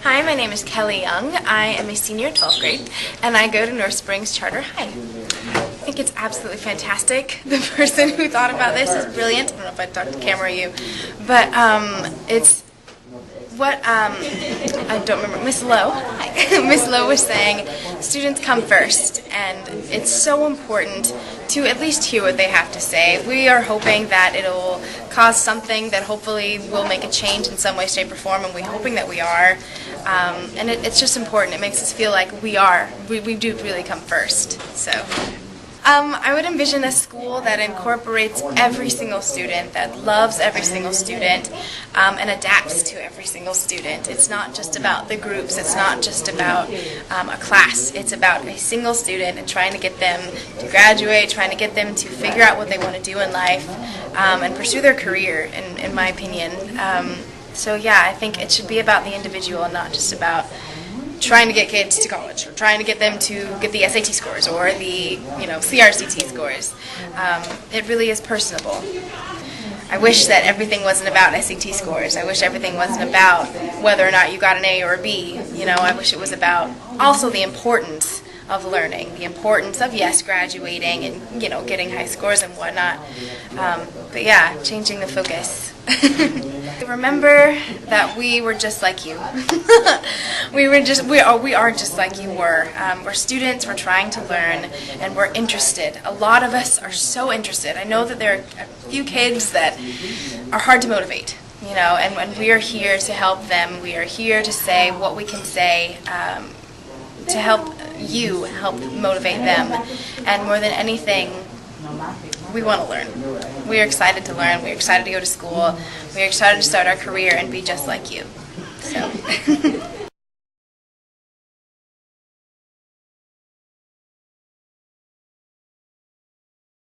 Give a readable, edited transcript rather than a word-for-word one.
Hi, my name is Kelly Young. I am a senior in 12th grade, and I go to North Springs Charter High. I think it's absolutely fantastic. The person who thought about this is brilliant. I don't know if I talked to camera or you, but it's what I don't remember. Miss Lowe, Miss Lowe was saying, students come first, and it's so important to at least hear what they have to say. We are hoping that it'll cause something that hopefully will make a change in some way, shape, or form, and we're hoping that we are. And it's just important. It makes us feel like we do really come first. So. I would envision a school that incorporates every single student, that loves every single student, and adapts to every single student. It's not just about the groups, it's not just about a class, it's about a single student and trying to get them to graduate, trying to get them to figure out what they want to do in life, and pursue their career, in my opinion. So yeah, I think it should be about the individual and not just about trying to get kids to college, or trying to get them to get the SAT scores or the CRCT scores. It really is personable. I wish that everything wasn't about SAT scores. I wish everything wasn't about whether or not you got an A or a B. I wish it was about also the importance of learning, the importance of, yes, graduating and getting high scores and whatnot. But yeah, changing the focus. Remember that we were just like you. we are just like you were. We're students, we're trying to learn, and we're interested. A lot of us are so interested. I know that there are a few kids that are hard to motivate, and when we are here to help them, we are here to say what we can say to help motivate them. And more than anything, we want to learn. We are excited to learn. We're excited to go to school. We're excited to start our career and be just like you. So.